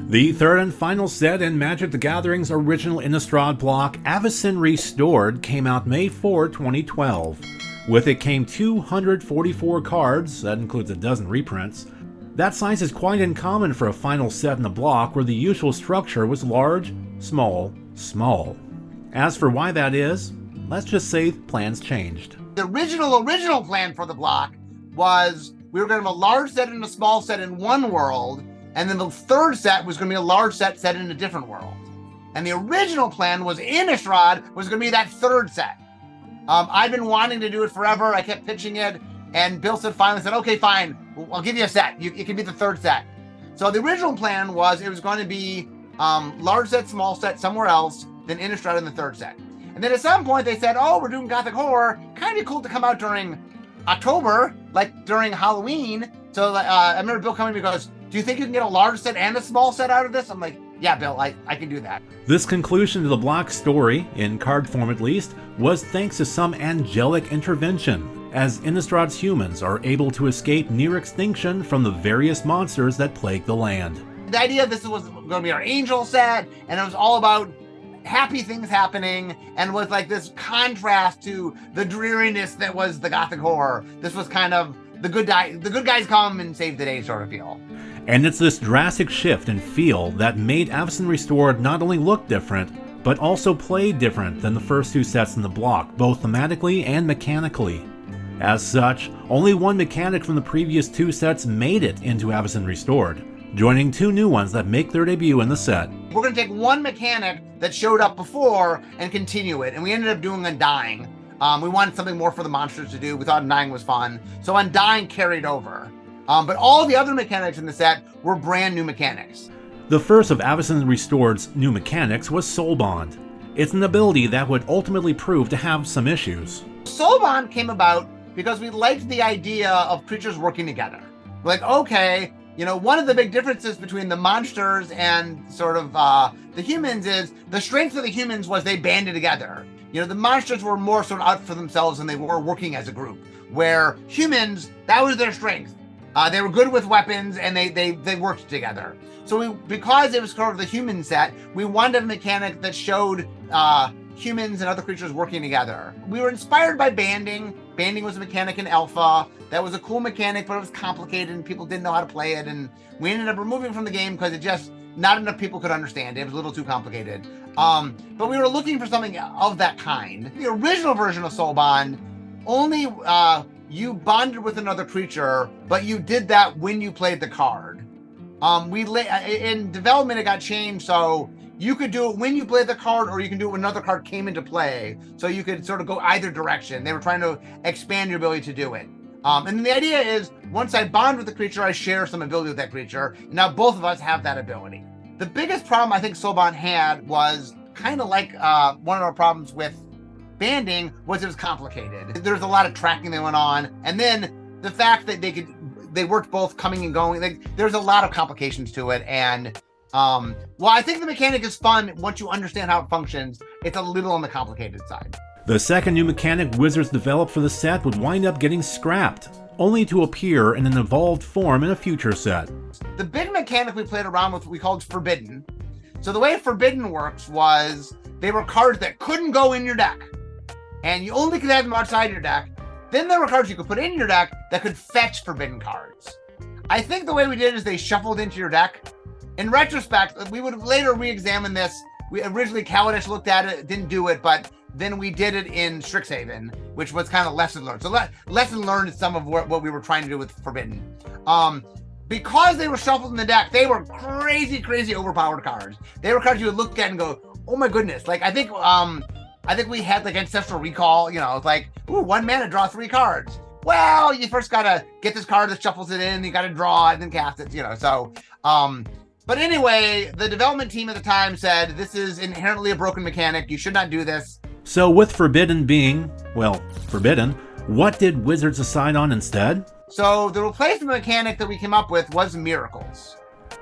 The third and final set in Magic the Gathering's original Innistrad block, Avacyn Restored, came out May 4, 2012. With it came 244 cards, that includes a dozen reprints. That size is quite uncommon for a final set in the block where the usual structure was large, small, small. As for why that is, let's just say plans changed. The original plan for the block was we were going to have a large set and a small set in one world, and then the third set was going to be a large set in a different world. And the original plan was Innistrad was going to be that third set. I've been wanting to do it forever. I kept pitching it, and Bill finally said, okay, fine, I'll give you a set. It can be the third set. So the original plan was it was going to be large set, small set somewhere else, then Innistrad in the third set. And then at some point they said, oh, we're doing Gothic Horror. Kind of cool to come out during October, like during Halloween. So I remember Bill coming to me and goes, do you think you can get a large set and a small set out of this? I'm like, yeah, Bill, I can do that. This conclusion to the block story, in card form at least, was thanks to some angelic intervention, as Innistrad's humans are able to escape near extinction from the various monsters that plague the land. The idea of this was going to be our angel set, and it was all about happy things happening, and was like this contrast to the dreariness that was the Gothic Horror. This was kind of the good guys come and save the day sort of feel. And it's this drastic shift in feel that made Avacyn Restored not only look different, but also play different than the first two sets in the block, both thematically and mechanically. As such, only one mechanic from the previous two sets made it into Avacyn Restored, joining two new ones that make their debut in the set. We're going to take one mechanic that showed up before and continue it, and we ended up doing Undying. We wanted something more for the monsters to do. We thought Undying was fun, so Undying carried over. But all the other mechanics in the set were brand new mechanics. The first of Avacyn Restored's new mechanics was Soulbond. It's an ability that would ultimately prove to have some issues. Soulbond came about because we liked the idea of creatures working together. We're like, okay, one of the big differences between the monsters and sort of the humans is the strength of the humans was they banded together. The monsters were more sort of out for themselves and they were working as a group, where humans, that was their strength. They were good with weapons and they worked together. So because it was sort of the human set, we wanted a mechanic that showed humans and other creatures working together. We were inspired by banding. Banding was a mechanic in Alpha. That was a cool mechanic, but it was complicated and people didn't know how to play it. And we ended up removing it from the game because it just, not enough people could understand it. It was a little too complicated. But we were looking for something of that kind. The original version of Soulbond only you bonded with another creature, but you did that when you played the card. In development, it got changed, so you could do it when you played the card, or you can do it when another card came into play. So you could sort of go either direction. They were trying to expand your ability to do it. And the idea is, once I bond with the creature, I share some ability with that creature. And now both of us have that ability. The biggest problem I think Soulbond had was kind of like one of our problems with banding was it was complicated. There's a lot of tracking that went on, and then the fact that they worked both coming and going. There's a lot of complications to it, and while I think the mechanic is fun once you understand how it functions, it's a little on the complicated side. The second new mechanic Wizards developed for the set would wind up getting scrapped, only to appear in an evolved form in a future set. The big mechanic we played around with, we called Forbidden. So the way Forbidden works was they were cards that couldn't go in your deck, and you only could have them outside your deck. Then there were cards you could put in your deck that could fetch Forbidden cards. I think the way we did it is they shuffled into your deck. In retrospect, we would later re-examine this. We originally, Kaladesh looked at it, didn't do it, but then we did it in Strixhaven, which was kind of lesson learned. So lesson learned is some of what we were trying to do with Forbidden. Because they were shuffled in the deck, they were crazy, crazy overpowered cards. They were cards you would look at and go, oh my goodness. Like I think we had like Ancestral Recall, it's like, ooh, 1 mana, draw 3 cards. Well, you first gotta get this card that shuffles it in, you gotta draw it, and then cast it, so. But anyway, the development team at the time said, this is inherently a broken mechanic, you should not do this. So with Forbidden being, well, forbidden, what did Wizards decide on instead? So the replacement mechanic that we came up with was Miracles.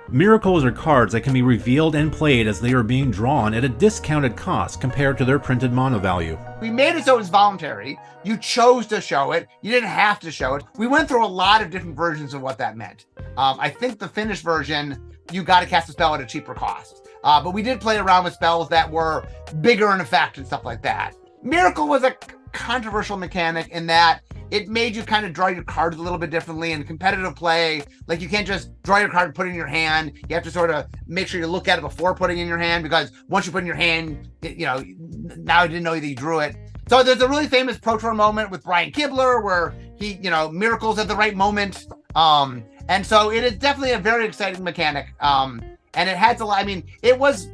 Miracles are cards that can be revealed and played as they are being drawn at a discounted cost compared to their printed mono value. We made it so it was voluntary. You chose to show it. You didn't have to show it. We went through a lot of different versions of what that meant. I think the finished version, you got to cast a spell at a cheaper cost. But we did play around with spells that were bigger in effect and stuff like that. Miracle was a controversial mechanic in that it made you kind of draw your cards a little bit differently in competitive play. Like, you can't just draw your card and put it in your hand. You have to sort of make sure you look at it before putting it in your hand, because once you put it in your hand, now you didn't know that you drew it. So there's a really famous Pro Tour moment with Brian Kibler where he, miracles at the right moment. And so it is definitely a very exciting mechanic. And it has a lot. I mean, it was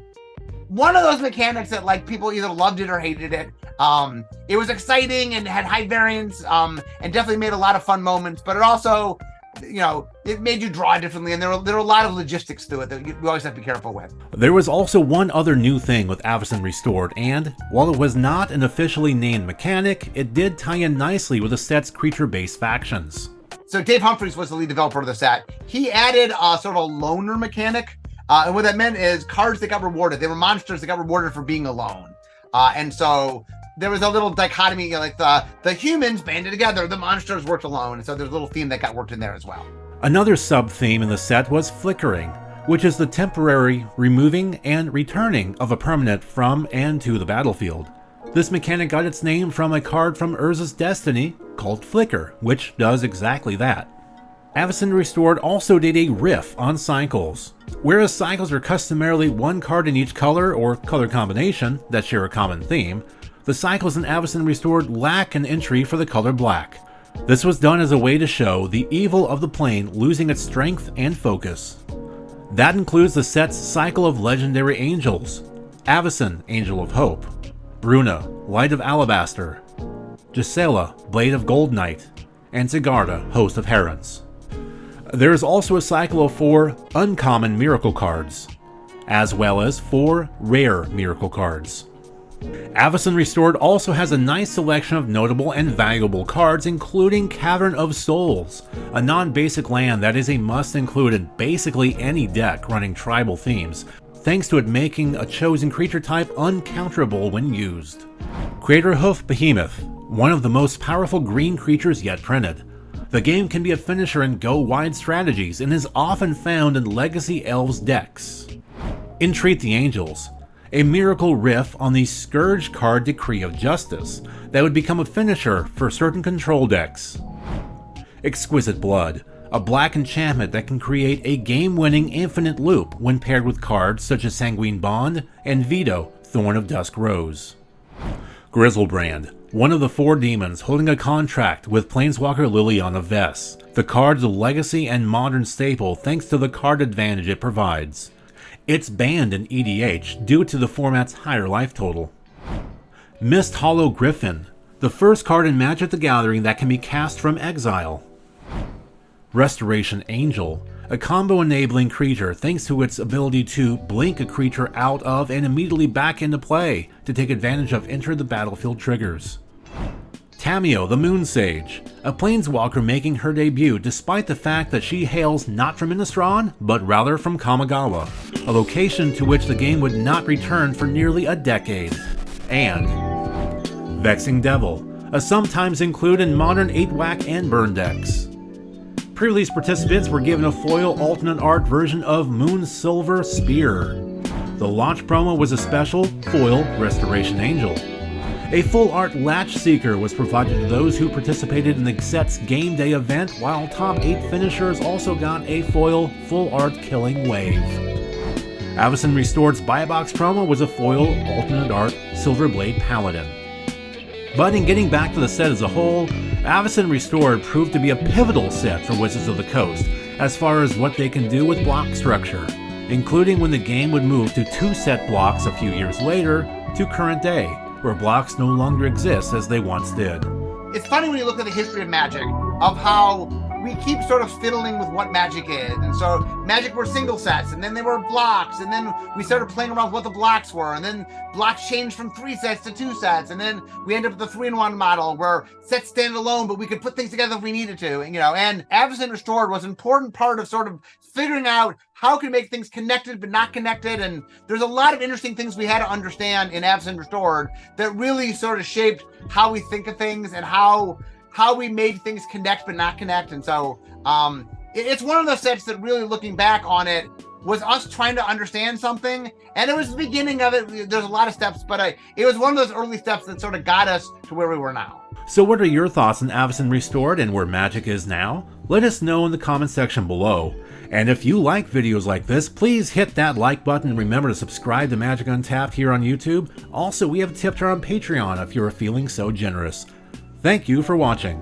one of those mechanics that, like, people either loved it or hated it. It was exciting and had high variance, and definitely made a lot of fun moments, but it also, it made you draw differently, and there are a lot of logistics to it that you always have to be careful with. There was also one other new thing with Avacyn Restored, and while it was not an officially named mechanic, it did tie in nicely with the set's creature-based factions. So Dave Humphries was the lead developer of the set. He added sort of a loner mechanic, and what that meant is cards that got rewarded. They were monsters that got rewarded for being alone. And so there was a little dichotomy, like the humans banded together, the monsters worked alone. And so there's a little theme that got worked in there as well. Another sub-theme in the set was flickering, which is the temporary removing and returning of a permanent from and to the battlefield. This mechanic got its name from a card from Urza's Destiny called Flicker, which does exactly that. Avacyn Restored also did a riff on cycles. Whereas cycles are customarily one card in each color or color combination that share a common theme, the cycles in Avacyn Restored lack an entry for the color black. This was done as a way to show the evil of the plane losing its strength and focus. That includes the set's cycle of legendary angels: Avacyn, Angel of Hope; Bruna, Light of Alabaster; Gisela, Blade of Gold Knight; and Sigarda, Host of Herons. There is also a cycle of 4 uncommon miracle cards, as well as 4 rare miracle cards. Avacyn Restored also has a nice selection of notable and valuable cards, including Cavern of Souls, a non-basic land that is a must-include in basically any deck running tribal themes, thanks to it making a chosen creature type uncounterable when used. Craterhoof Behemoth, one of the most powerful green creatures yet printed. The game can be a finisher in go-wide strategies and is often found in Legacy Elves decks. Entreat the Angels, a miracle riff on the Scourge card Decree of Justice that would become a finisher for certain control decks. Exquisite Blood, a black enchantment that can create a game-winning infinite loop when paired with cards such as Sanguine Bond and Veto, Thorn of Dusk Rose. Grizzlebrand, one of the 4 demons holding a contract with Planeswalker Liliana of Vess. The card's a legacy and modern staple thanks to the card advantage it provides. It's banned in EDH due to the format's higher life total. Mist Hollow Griffin, the first card in Magic the Gathering that can be cast from exile. Restoration Angel, a combo-enabling creature thanks to its ability to blink a creature out of and immediately back into play to take advantage of enter the battlefield triggers. Tamio the Moon Sage, a planeswalker making her debut despite the fact that she hails not from Innistrad, but rather from Kamigawa, a location to which the game would not return for nearly a decade. And Vexing Devil, a sometimes include in modern 8-whack and burn decks. Pre-release participants were given a foil alternate art version of Moon Silver Spear. The launch promo was a special foil Restoration Angel. A full art Latch Seeker was provided to those who participated in the set's game day event, while top 8 finishers also got a foil full art Killing Wave. Avacyn Restored's buy box promo was a foil alternate art Silverblade Paladin. But in getting back to the set as a whole, Avacyn Restored proved to be a pivotal set for Wizards of the Coast as far as what they can do with block structure, including when the game would move to 2 set blocks a few years later to current day, where blocks no longer exist as they once did. It's funny when you look at the history of Magic, of how we keep sort of fiddling with what Magic is. And so Magic were single sets, and then they were blocks, and then we started playing around with what the blocks were, and then blocks changed from 3 sets to 2 sets, and then we ended up with the 3-in-1 model where sets stand alone, but we could put things together if we needed to. And, and Avacyn Restored was an important part of sort of figuring out how can make things connected but not connected. And there's a lot of interesting things we had to understand in Avacyn Restored that really sort of shaped how we think of things and how we made things connect but not connect. And so it's one of those sets that really, looking back on it, was us trying to understand something. And it was the beginning of it. There's a lot of steps, but it was one of those early steps that sort of got us to where we were now. So what are your thoughts on Avacyn Restored and where Magic is now? Let us know in the comment section below. And if you like videos like this, please hit that like button and remember to subscribe to Magic Untapped here on YouTube. Also, we have a tip jar on Patreon if you're feeling so generous. Thank you for watching.